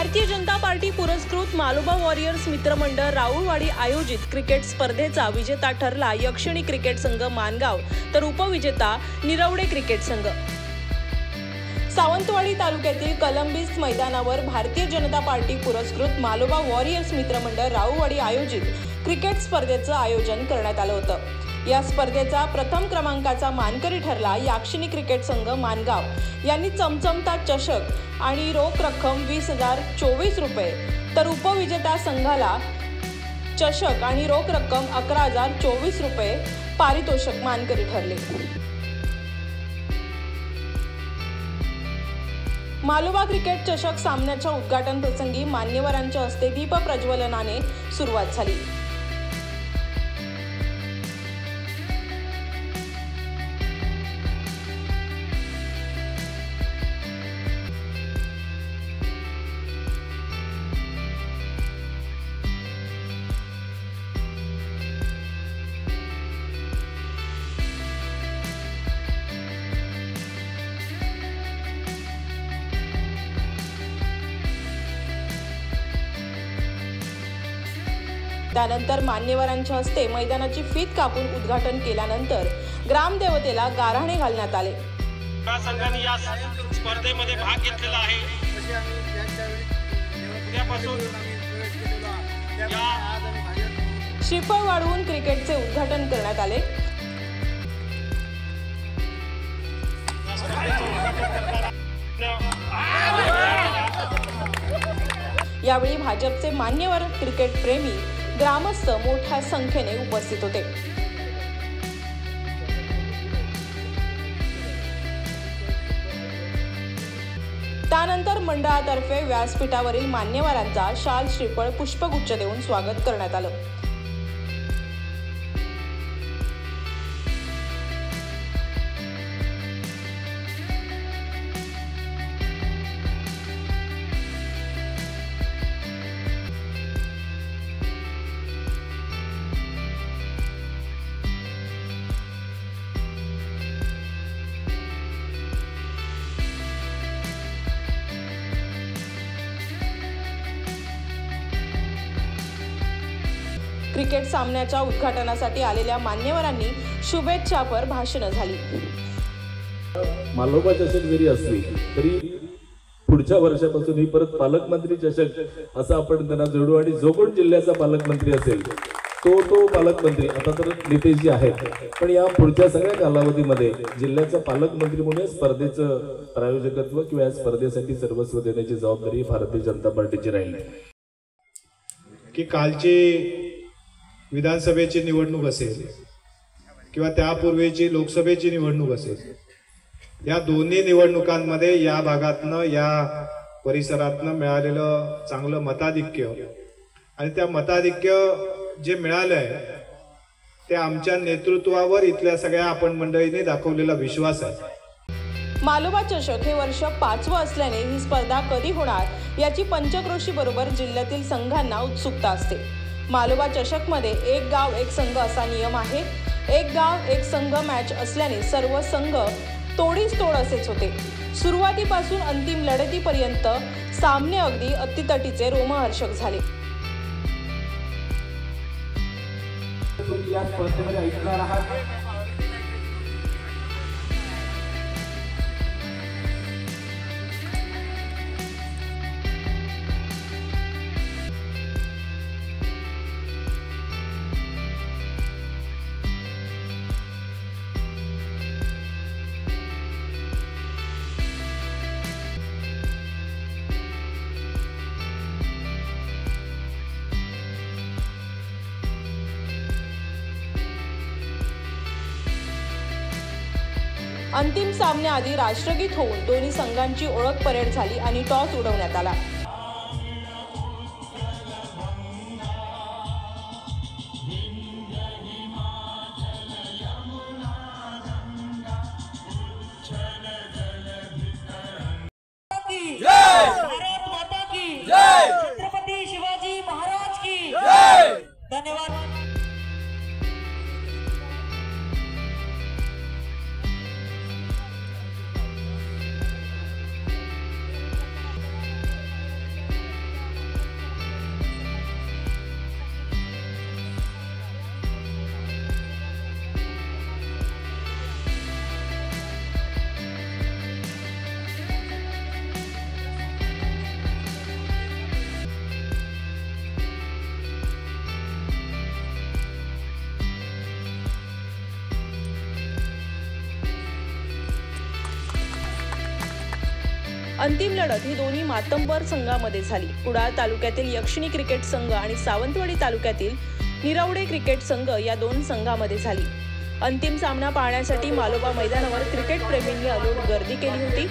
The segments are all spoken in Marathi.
भारतीय जनता पार्टी पुरस्कृत मालोबा वॉरियर्स मित्रमंडळ राऊळवाडी आयोजित क्रिकेट स्पर्धेचा विजेता ठरला यक्षिणी क्रिकेट संघ मानगाव, तर उपविजेता निरवडे क्रिकेट संघ। सावंतवाडी तालुक्यातील कलंबिस मैदानावर भारतीय जनता पार्टी पुरस्कृत मालोबा वॉरियर्स मित्रमंडळ राऊळवाडी आयोजित क्रिकेट स्पर्धेचं आयोजन करण्यात आलं होतं। या स्पर्धेचा प्रथम क्रमांकाचा मानकरी ठरला यक्षिणी क्रिकेट संघ मानगाव यांनी चमचमता चषक आणि रोख रक्कम 20,024 रुपये, तर उपविजेता संघाला चषक आणि रोख रक्कम 11,024 रुपये पारितोषिक मानकरी ठरले। मालोबा क्रिकेट चषक सामन्याच्या उद्घाटन प्रसंगी मान्यवरांच्या हस्ते दीप प्रज्वलनाने सुरुवात झाली। त्यानंतर मान्यवरांच्या हस्ते मैदानाची फीत कापून उद्घाटन केल्यानंतर ग्रामदेवतेला गाऱ्हाणे घालण्यात आले। संघाने या स्पर्धेमध्ये भाग घेतलेला आहे। श्रीफळ वाढवून क्रिकेटचे उद्घाटन करण्यात आले। यावेळी भाजपचे मान्यवर, क्रिकेट प्रेमी, ग्रामस्थ मोठ्या संख्येने उपस्थित होते। त्यानंतर मंडळातर्फे व्यासपीठावरील मान्यवरांचा शाल, श्रीफळ, पुष्पगुच्छ देऊन स्वागत करण्यात आलं। क्रिकेट सामन्याच्या उद्घाटनासाठी आलेल्या मान्यवरांनी शुभेच्छापर भाषणं झाली। मालोबा चषक जरी असली तरी पुढच्या वर्षापासून ही परत पालकमंत्री चषक असं आपण त्यांना जोडू, आणि जो कोण जिल्ह्याचा पालकमंत्री असेल तो पालकमंत्री, आता तर नितेशजी आहेत, पण या पुढच्या सगळ्या कालावधीमध्ये जिल्ह्याचा पालकमंत्री म्हणून स्पर्धेचं प्रायोजकत्व किंवा या स्पर्धेसाठी सर्वस्व देण्याची जबाबदारी भारतीय जनता पार्टीची राहील। की कालची विधानसभेची निवडणूक असेल किंवा त्यापूर्वीची लोकसभेची निवडणूक असेल, या दोन्ही निवडणुकांमध्ये या भागातनं, या परिसरातनं मिळालेलं चांगलं मताधिक्य, आणि त्या मताधिक्य जे मिळालंय ते आमच्या नेतृत्वावर इथल्या सगळ्या आपण मंडळींनी दाखवलेला विश्वास आहे। मालोबा चषक हे वर्ष 5वं असल्याने ही स्पर्धा कधी होणार याची पंचक्रोशी बरोबर जिल्ह्यातील संघांना उत्सुकता असते। मालोबा चषक मध्ये एक गाव एक संघ असा नियम आहे। एक गाव एक संघ मॅच असल्याने सर्व संघ तोडीस तोड असेच होते। सुरुवातीपासून अंतिम लढतीपर्यंत सामने अगदी अतितटीचे रोमहर्षक झाले। अंतिम सामन्याआधी राष्ट्रगीत होऊन दोन्ही संघांची ओळख परेड झाली आणि टॉस उडवण्यात आला। छत्रपती शिवाजी महाराज की धन्यवाद। अंतिम लढत ही दोन्ही मातंबर संघामध्ये झाली. कुडाळ तालुक्यातील यक्षिणी क्रिकेट संघ आणि सावंतवाडी तालुक्यातील निरवडे क्रिकेट संघ या दोन संघामध्ये झाली. अंतिम सामना पाहण्यासाठी मालोबा मैदानावर क्रिकेट प्रेमींनी अलोट गर्दी केली होती.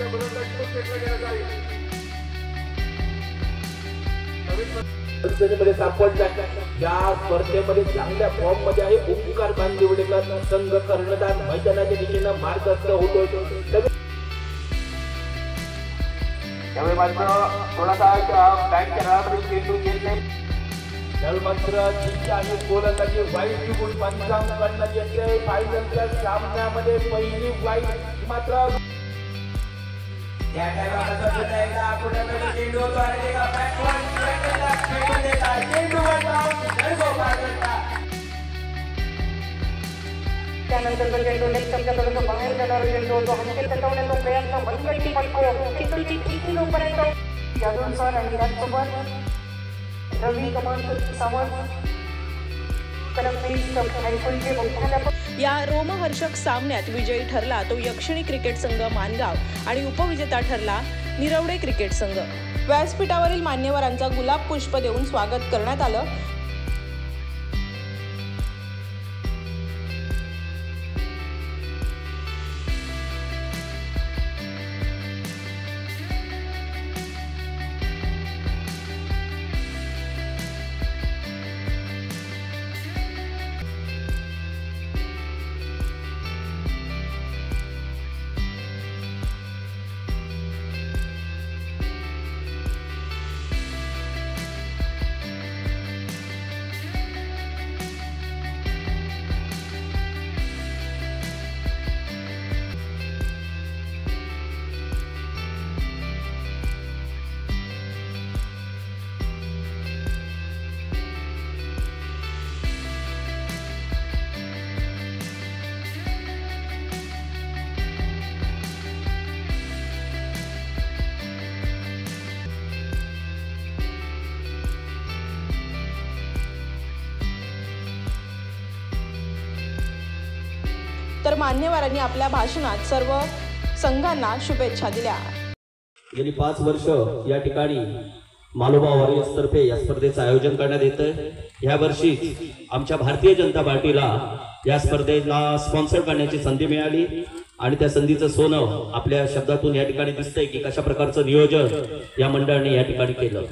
या स्पर्धेमध्ये चांगल्या फॉर्म मध्ये आहे. ओंकार बांदिवडेकर संघ कर्णधार मैदानाच्या दिशेनं मार्गस्थ होतो. त्यामुळे मात्र थोडासा बॅट खेळामध्ये चेंडू घेत नाही. त्यावेळी मात्र तिच्या आणि गोलंदाजी वाईट गुण पंचाम करण्यात येते. फायनलच्या सामन्यामध्ये पहिली वाईट मात्र त्यानंतर चेंडू नेक्स्टच्या बाहेर जाणार चेंडू तो हलके तटवण्याचा प्रयत्न बंदकी पडतो. चितळीची किती लोकपर्यंत यादून सर आणि त्याचसोबत रवी कमाल सावंत या रोमहर्षक सामन्यात विजयी ठरला तो यक्षिणी क्रिकेट संघ मानगाव आणि उपविजेता ठरला निरवडे क्रिकेट संघ. व्यासपीठावरील मान्यवरांचा गुलाब पुष्प देऊन स्वागत करण्यात आलं. तर मान्यवरांनी आपल्या भाषणात सर्व संघांना शुभेच्छा दिल्या. गेली 5 वर्ष या ठिकाणी मालोबा वॉरियर्स तर्फे या स्पर्धेचं आयोजन करण्यात येतं. या वर्षी आमच्या भारतीय जनता पार्टीला या स्पर्धेला स्पॉन्सर करण्याची संधी मिळाली आणि त्या संधीचं सोनं आपल्या शब्दातून या ठिकाणी दिसतंय की कशा प्रकारचं नियोजन या मंडळाने या ठिकाणी केलं.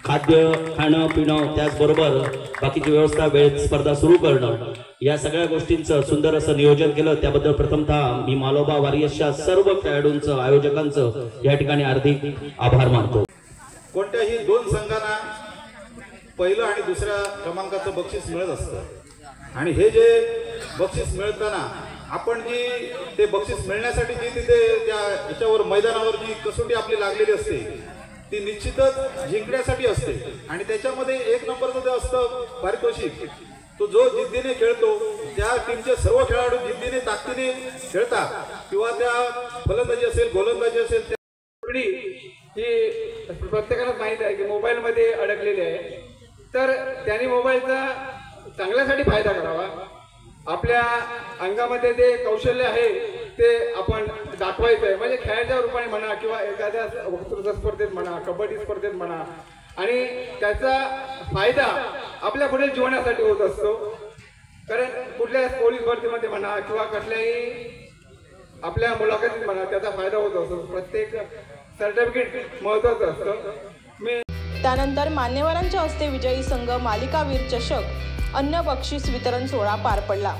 खाद्य खाणं पिणं त्याचबरोबर बाकीची व्यवस्था वेळेत स्पर्धा सुरू करणं या सगळ्या गोष्टींचं सुंदर असं नियोजन केलं. त्याबद्दल प्रथमतः मी मालोबा वॉरियर्सच्या सर्व खेळाडूंचं आयोजकांचं या ठिकाणी हार्दिक आभार मानतो. कोणत्याही 2 संघांना पहिलं आणि दुसऱ्या क्रमांकाचं बक्षीस मिळत असतं आणि हे जे बक्षीस मिळताना आपण जी ते बक्षीस मिळण्यासाठी जी तिथे त्या याच्यावर मैदानावर जी कसोटी आपली लागलेली असते ती निश्चितच जिंकण्यासाठी असते आणि त्याच्यामध्ये 1 नंबरचं जे असतं पारितोषिक तो जो जिद्दीने खेळतो त्या टीमचे सर्व खेळाडू जिद्दीने ताकदीने खेळतात किंवा त्या फलंदाजी असेल गोलंदाजी असेल त्या ही प्रत्येकाला माहीत आहे की मोबाईलमध्ये अडकलेली आहे. तर त्यांनी मोबाईलचा चांगल्यासाठी फायदा करावा. आपल्या अंगामध्ये जे कौशल्य आहे ते आपण दाखवायचं आहे. म्हणजे खेळाच्या रूपाने म्हणा किंवा एखाद्या वक्तृत्व स्पर्धेत म्हणा कबड्डी स्पर्धेत म्हणा आणि त्याचा फायदा आपल्या पुढील जीवनासाठी होत असतो. कारण कुठल्या पोलीस भरतीमध्ये म्हणा किंवा कसल्याही आपल्या मुलाखतीत म्हणा त्याचा फायदा होत असतो. प्रत्येक सर्टिफिकेट महत्त्वाचं असतं. त्यानंतर मान्यवरांच्या हस्ते विजयी संघ मालिकावीर चषक अन्न बक्षीस वितरण सोहळा पार पडला.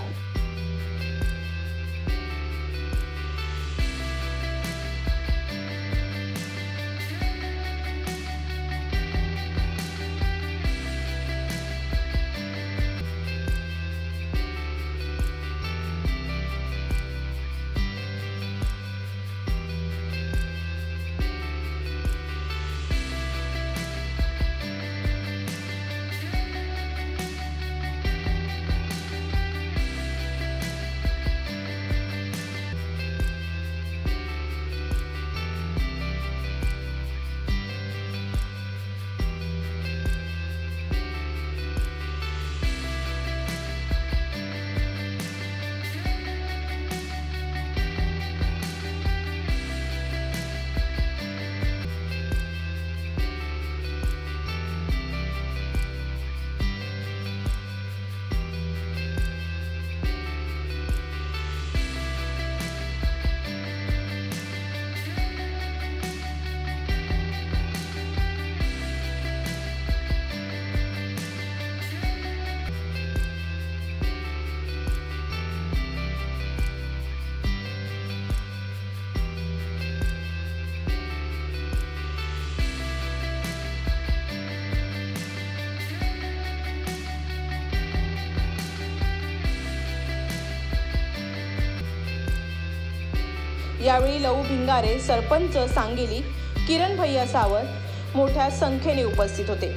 यावेळी लहू भिंगारे, सरपंच सांगेली, किरण भैया सावंत मोठ्या संख्येने उपस्थित होते.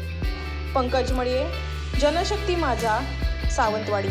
पंकज मळिये, जनशक्ती माझा, सावंतवाडी.